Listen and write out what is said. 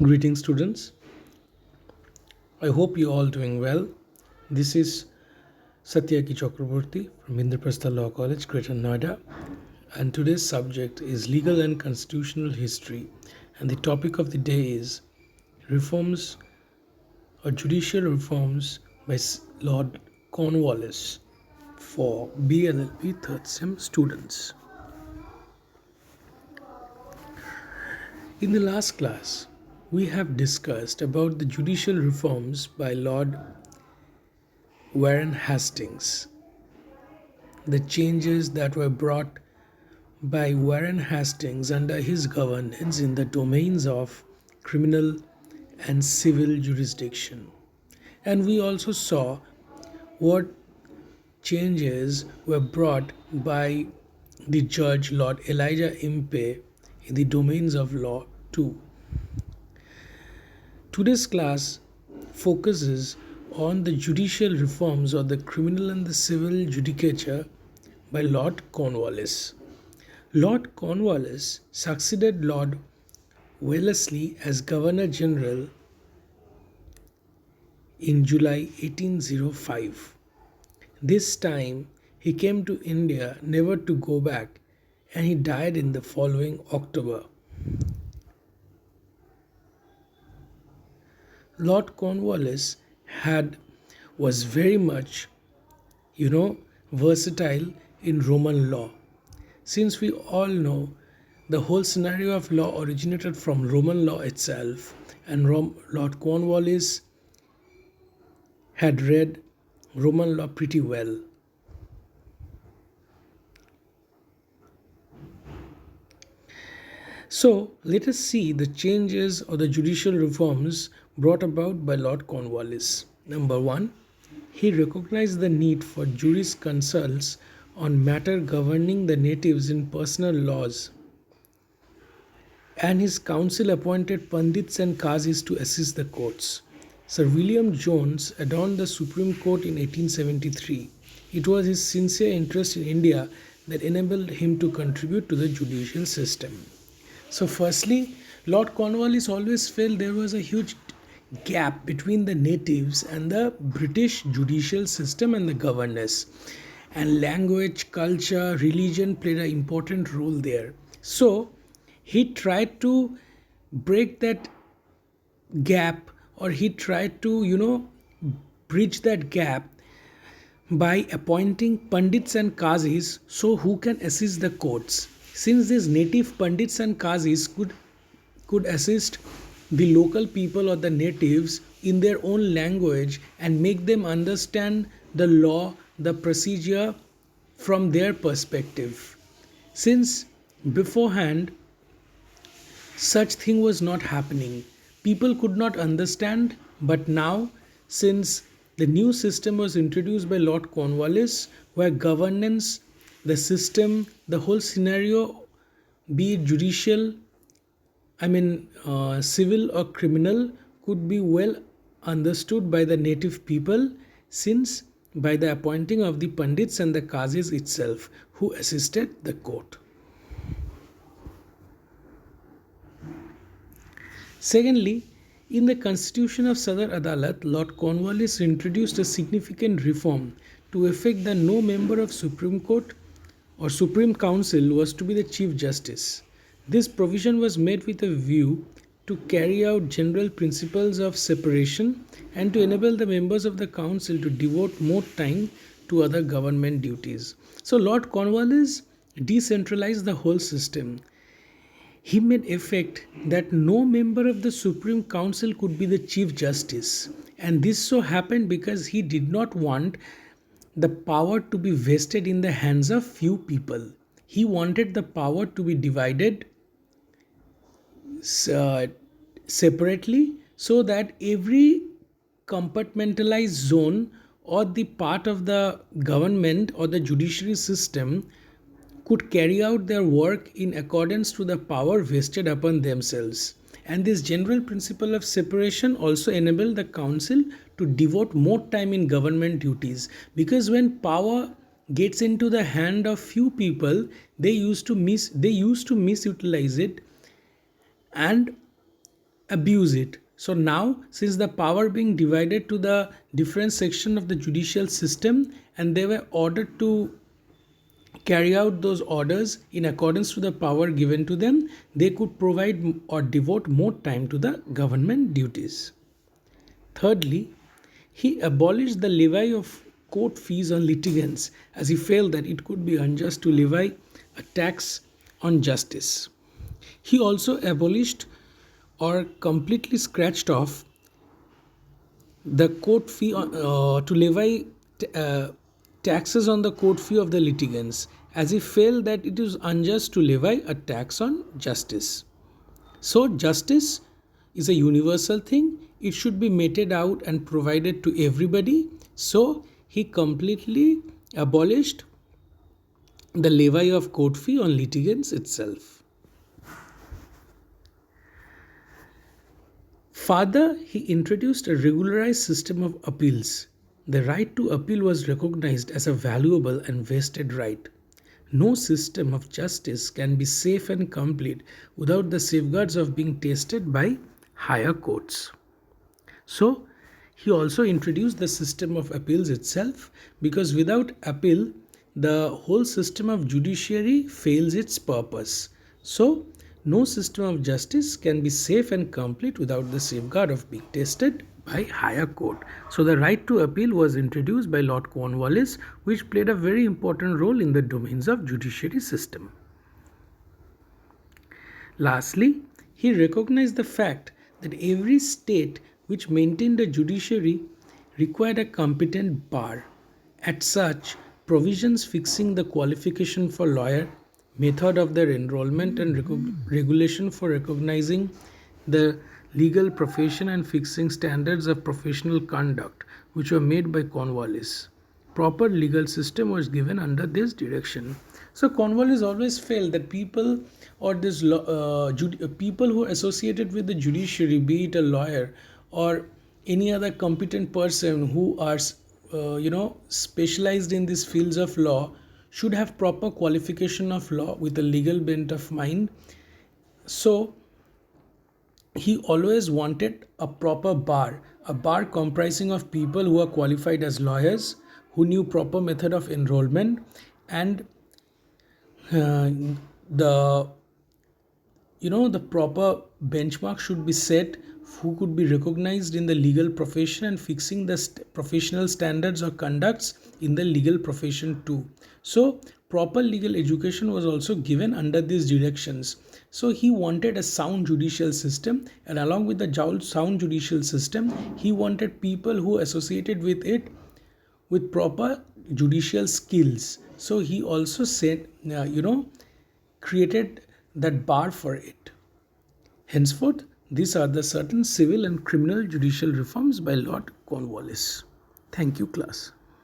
Greetings, students. I hope you're all doing well. This is Satyaki Chakraborty from Indraprastha Law College, Greater Noida, and today's subject is legal and constitutional history. And the topic of the day is reforms or judicial reforms by Lord Cornwallis for BLLB third sem students. In the last class, we have discussed about the judicial reforms by Lord Warren Hastings, the changes that were brought by Warren Hastings under his governance in the domains of criminal and civil jurisdiction. And we also saw what changes were brought by the judge Lord Elijah Impey in the domains of law too. Today's class focuses on the judicial reforms of the criminal and the civil judicature by Lord Cornwallis. Lord Cornwallis succeeded Lord Wellesley as Governor General in July 1805. This time he came to India never to go back, and he died in the following October. Lord Cornwallis was very much, versatile in Roman law. Since we all know the whole scenario of law originated from Roman law itself, and Lord Cornwallis had read Roman law pretty well. So let us see the changes or the judicial reforms brought about by Lord Cornwallis. Number one, he recognized the need for jurisconsults on matter governing the natives in personal laws, and his council appointed Pandits and Qazis to assist the courts. Sir William Jones adorned the Supreme Court in 1873. It was his sincere interest in India that enabled him to contribute to the judicial system. So, firstly, Lord Cornwallis always felt there was a huge gap between the natives and the British judicial system and the governance. And language, culture, religion played an important role there. So, he tried to break that gap, or he tried to, bridge that gap by appointing Pandits and Qazis so who can assist the courts. Since these native Pandits and Qazis could assist the local people or the natives in their own language and make them understand the law, the procedure from their perspective. Since beforehand such thing was not happening, people could not understand, but now since the new system was introduced by Lord Cornwallis, where governance, the system, the whole scenario, be it judicial, civil or criminal, could be well understood by the native people, since by the appointing of the Pandits and the Qazis itself who assisted the court. Secondly, in the Constitution of Sadar Adalat, Lord Cornwallis introduced a significant reform to effect that no member of Supreme Court or Supreme Council was to be the Chief Justice. This provision was made with a view to carry out general principles of separation and to enable the members of the Council to devote more time to other government duties. So Lord Cornwallis decentralized the whole system. He made effect that no member of the Supreme Council could be the Chief Justice, and this so happened because he did not want the power to be vested in the hands of few people. He wanted the power to be divided separately, so that every compartmentalized zone or the part of the government or the judiciary system could carry out their work in accordance to the power vested upon themselves. And this general principle of separation also enabled the council to devote more time in government duties, because when power gets into the hand of few people, they used to misutilize it, and abuse it. So now, since the power being divided to the different section of the judicial system, and they were ordered to carry out those orders in accordance to the power given to them, they could provide or devote more time to the government duties. Thirdly, he abolished the levy of court fees on litigants, as he felt that it could be unjust to levy a tax on justice. He also abolished or completely scratched off the court fee to levy uh, taxes on the court fee of the litigants, as he felt that it is unjust to levy a tax on justice. So, justice is a universal thing, it should be meted out and provided to everybody. So, he completely abolished the levy of court fee on litigants itself. Further, he introduced a regularized system of appeals. The right to appeal was recognized as a valuable and vested right. No system of justice can be safe and complete without the safeguards of being tested by higher courts. So, he also introduced the system of appeals itself, because without appeal, the whole system of judiciary fails its purpose. So, no system of justice can be safe and complete without the safeguard of being tested by higher court. So, the right to appeal was introduced by Lord Cornwallis, which played a very important role in the domains of judiciary system. Lastly, he recognized the fact that every state which maintained a judiciary required a competent bar. As such, provisions fixing the qualification for lawyer, method of their enrollment, and regulation for recognizing the legal profession and fixing standards of professional conduct, which were made by Cornwallis. Proper legal system was given under this direction. So Cornwallis always felt that people or people who are associated with the judiciary, be it a lawyer or any other competent person who are specialized in these fields of law, should have proper qualification of law with a legal bent of mind. So he always wanted a proper bar, a bar comprising of people who are qualified as lawyers, who knew proper method of enrollment, and the the proper benchmark should be set, who could be recognized in the legal profession and fixing the professional standards or conducts in the legal profession too. So proper legal education was also given under these directions. So he wanted a sound judicial system, and along with the sound judicial system, he wanted people who associated with it with proper judicial skills. So he also said, created that bar for it. Henceforth, these are the certain civil and criminal judicial reforms by Lord Cornwallis. Thank you, class.